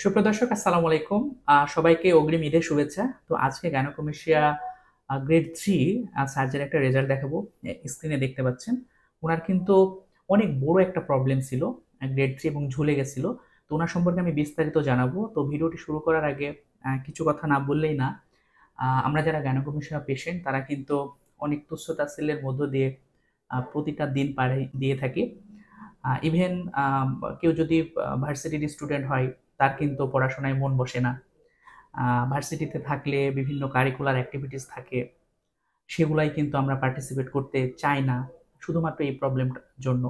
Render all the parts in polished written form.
সুপ্রিয় দর্শক, আসসালামু আলাইকুম। সবাইকে অগ্রিম ঈদের শুভেচ্ছা। তো আজকে গাইনোকমেশিয়া গ্রেড 3 সার্জারি একটা রেজাল্ট দেখাবো। স্ক্রিনে দেখতে পাচ্ছেন। উনার কিন্তু অনেক বড় একটা প্রবলেম ছিল, গ্রেড 3 এবং ঝুলে গেছিল। তো উনার সম্পর্কে আমি বিস্তারিত জানাবো। তো ভিডিওটি শুরু করার আগে কিছু কথা না বললেই না। আমরা যারা গাইনোকমেশিয়া পেশেন্ট তারা কিন্তু অনেক তুচ্ছ-তাচ্ছিল্যের মধ্য দিয়ে প্রতিটা দিন পার দিয়ে থাকি। ইভেন কেউ যদি ভার্সিটির স্টুডেন্ট হয়, তার কিন্তু পড়াশোনায় মন বসে না। ভার্সিটিতে থাকলে বিভিন্ন কারিকুলার অ্যাক্টিভিটিস থাকে, সেগুলাই কিন্তু আমরা পার্টিসিপেট করতে চাই না, শুধুমাত্র এই প্রবলেমটার জন্য।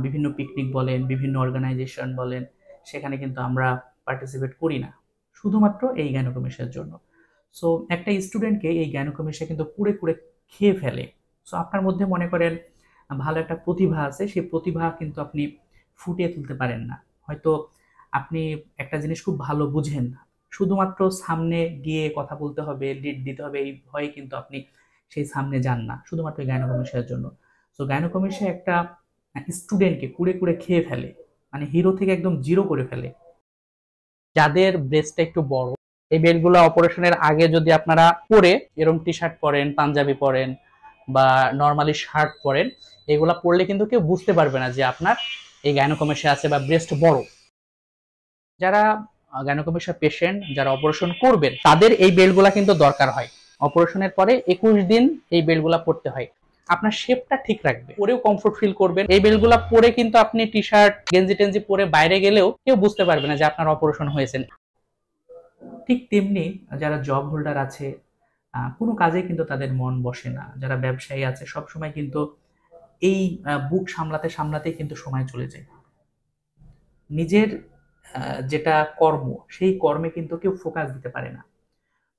বিভিন্ন পিকনিক বলেন, বিভিন্ন অর্গানাইজেশন বলেন, সেখানে কিন্তু আমরা পার্টিসিপেট করি না, শুধুমাত্র এই গাইনোকমেশিয়ার জন্য। সো একটা স্টুডেন্টকে এই গাইনোকমেশিয়া কিন্তু কুরে কুরে খেয়ে ফেলে। সো আপনার মধ্যে মনে করেন ভালো একটা প্রতিভা আছে, সেই প্রতিভা কিন্তু আপনি ফুটিয়ে তুলতে পারেন না। হয়তো আপনি একটা জিনিস খুব ভালো বুঝেন, শুধুমাত্র সামনে গিয়ে কথা বলতে হবে, লিড দিতে হবে, এই ভয়ে কিন্তু আপনি সেই সামনে যান না, শুধুমাত্র গাইনোকমেশিয়ার জন্য। সো গাইনোকমেশিয়া একটা স্টুডেন্টকে কুড়ে কুড়ে খেয়ে ফেলে, মানে হিরো থেকে একদম জিরো করে ফেলে। যাদের ব্রেস্টটা একটু বড়, এই বেল্টগুলো অপারেশনের আগে যদি আপনারা পরে এরকম টি শার্ট পরেন, পাঞ্জাবি পরেন বা নর্মালি শার্ট পরেন, এগুলা পরলে কিন্তু কেউ বুঝতে পারবে না যে আপনার এই গাইনোকমেশিয়া আছে বা ব্রেস্ট বড়। যারা গাইনোকমেশিয়া পেশেন্ট, যারা অপারেশন করবেন, তাদের এই বেল্টগুলা কিন্তু দরকার হয়। অপারেশনের পরে 21 দিন এই বেল্টগুলা পরতে হয়। আপনার শেপটা ঠিক রাখবে, পরেও কমফোর্ট ফিল করবেন। এই বেল্টগুলা পরে কিন্তু আপনি টি শার্ট গেঞ্জি টেঞ্জি পরে বাইরে গেলেও কেউ বুঝতে পারবে না যে আপনার অপারেশন হয়েছে। ঠিক তেমনি যারা জব হোল্ডার আছে, কোনো কাজে কিন্তু তাদের মন বসে না। যারা ব্যবসায়ী আছে, সবসময় কিন্তু এই বুক সামলাতে সামলাতেই কিন্তু সময় চলে যায়। নিজের যেটা কর্ম, সেই কর্মে কিন্তু কেউ ফোকাস দিতে পারে না।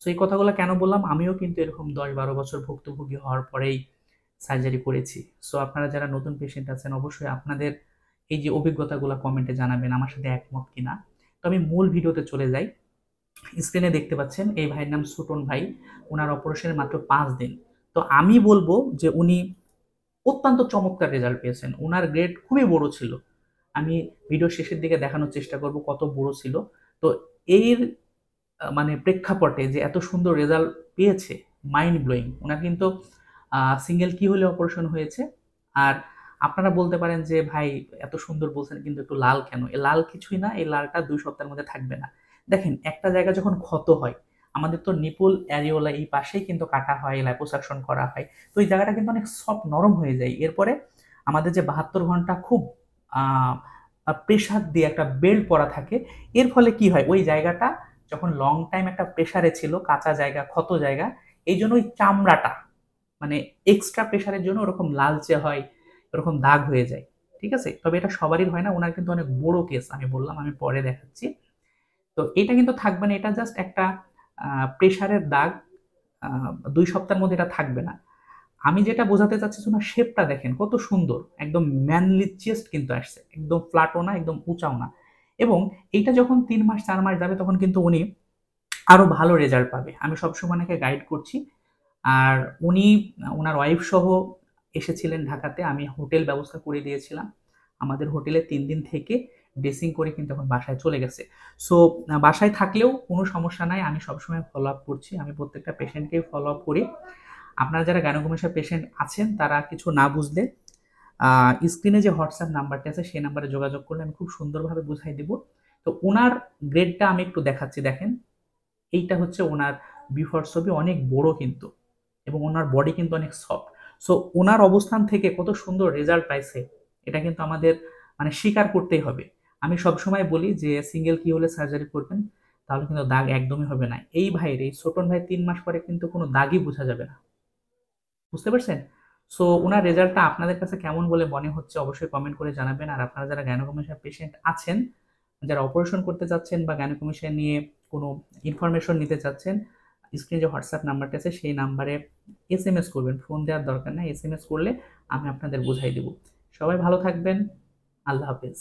তো এই কথাগুলো কেন বললাম, আমিও কিন্তু এরকম 10-12 বছর ভুক্তভোগী হওয়ার পরেই সার্জারি করেছি। সো আপনারা যারা নতুন পেশেন্ট আছেন, অবশ্যই আপনাদের এই যে অভিজ্ঞতাগুলো কমেন্টে জানাবেন আমার সাথে একমত কিনা। তো আমি মূল ভিডিওতে চলে যাই। স্ক্রিনে দেখতে পাচ্ছেন এই ভাইয়ের নাম সুটন ভাই। ওনার অপারেশনের মাত্র 5 দিন। তো আমি বলবো যে উনি অত্যন্ত চমৎকার রেজাল্ট পেয়েছেন। ওনার গ্রেড খুবই বড় ছিল। আমি ভিডিও শেষের দিকে দেখানোর চেষ্টা করব কত বড় ছিল। তো এর মানে প্রেক্ষাপটে যে এত সুন্দর রেজাল্ট পেয়েছে, মাইন্ড ব্লোয়িং। ওনার কিন্তু সিঙ্গেল কি হলে অপারেশন হয়েছে। আর আপনারা বলতে পারেন যে ভাই এত সুন্দর বলছেন কিন্তু একটু লাল কেন? এই লাল কিছুই না, এই লালটা 2 সপ্তাহের মধ্যে থাকবে না। দেখেন, একটা জায়গা যখন ক্ষত হয়, আমাদের তো নিপুল অ্যারিওলা এই পাশেই কিন্তু কাটা হয়, লাইপোসাকশন করা হয়। তো এই জায়গাটা কিন্তু অনেক সফট নরম হয়ে যায়। এরপরে আমাদের যে 72 ঘন্টা খুব প্রেশার দিয়ে একটা বেল্ট পরা থাকে, এর ফলে কি হয়, ওই জায়গাটা যখন লং টাইম একটা প্রেশারে ছিল, কাঁচা জায়গা, ক্ষত জায়গা, এই জন্য ওই চামড়াটা মানে এক্সট্রা প্রেশারের জন্য ওরকম লালচে হয়, ওরকম দাগ হয়ে যায়। ঠিক আছে, তবে এটা সবারই হয় না। ওনার কিন্তু অনেক বড় কেস, আমি বললাম, আমি পরে দেখাচ্ছি। তো এটা কিন্তু থাকবে না, এটা জাস্ট একটা প্রেশারের দাগ। 2 সপ্তাহের মধ্যে এটা থাকবে না। আমি যেটা বোঝাতে চাচ্ছি, ওনার শেপটা দেখেন কত সুন্দর, একদম ম্যানলি চেস্ট কিন্তু আসছে, একদম ফ্ল্যাটও না, একদম উঁচাও না। এবং এইটা যখন 3 মাস 4 মাস যাবে, তখন কিন্তু উনি আরো ভালো রেজাল্ট পাবে। আমি সবসময় ওনাকে গাইড করছি। আর উনি ওনার ওয়াইফ সহ এসেছিলেন ঢাকাতে, আমি হোটেল ব্যবস্থা করে দিয়েছিলাম। আমাদের হোটেলে 3 দিন থেকে ড্রেসিং করে কিন্তু এখন বাসায় চলে গেছে। সো বাসায় থাকলেও কোনো সমস্যা নাই, আমি সবসময় ফলো আপ করছি, আমি প্রত্যেকটা পেশেন্টকেই ফলো আপ করি। আপনারা যারা গাইনোকমেশিয়া পেশেন্ট আছেন, তারা কিছু না বুঝলে স্ক্রিনে যে হোয়াটসঅ্যাপ নাম্বারটি আছে, সেই নাম্বারে যোগাযোগ করলে আমি খুব সুন্দরভাবে বুঝাই দিব। তো ওনার গ্রেডটা আমি একটু দেখাচ্ছি, দেখেন। এইটা হচ্ছে ওনার বিফোর ছবি, অনেক বড় কিন্তু, এবং ওনার বডি কিন্তু অনেক সফট। সো ওনার অবস্থান থেকে কত সুন্দর রেজাল্ট পাইছে, এটা কিন্তু আমাদের মানে স্বীকার করতেই হবে। আমি সবসময় বলি যে সিঙ্গেল কি হলে সার্জারি করবেন, তাহলে কিন্তু দাগ একদমই হবে না। এই ভাইয়ের, এই ছোটন ভাই 3 মাস পরে কিন্তু কোনো দাগই বোঝা যাবে না। বুঝতে পারছেন? সো ওনার রেজাল্টটা আপনাদের কাছে কেমন বলে মনে হচ্ছে অবশ্যই কমেন্ট করে জানাবেন। আর আপনারা যারা গাইনোকমেশিয়া পেশেন্ট আছেন, যারা অপারেশন করতে চাচ্ছেন বা গাইনোকমেশিয়া নিয়ে কোনো ইনফরমেশন নিতে চাচ্ছেন, স্ক্রিনে যে হোয়াটসঅ্যাপ নাম্বারটা আছে, সেই নাম্বারে এসএমএস করবেন। ফোন দেওয়ার দরকার নাই, এসএমএস করলে আমি আপনাদের বুঝাই দেব। সবাই ভালো থাকবেন। আল্লাহ হাফেজ।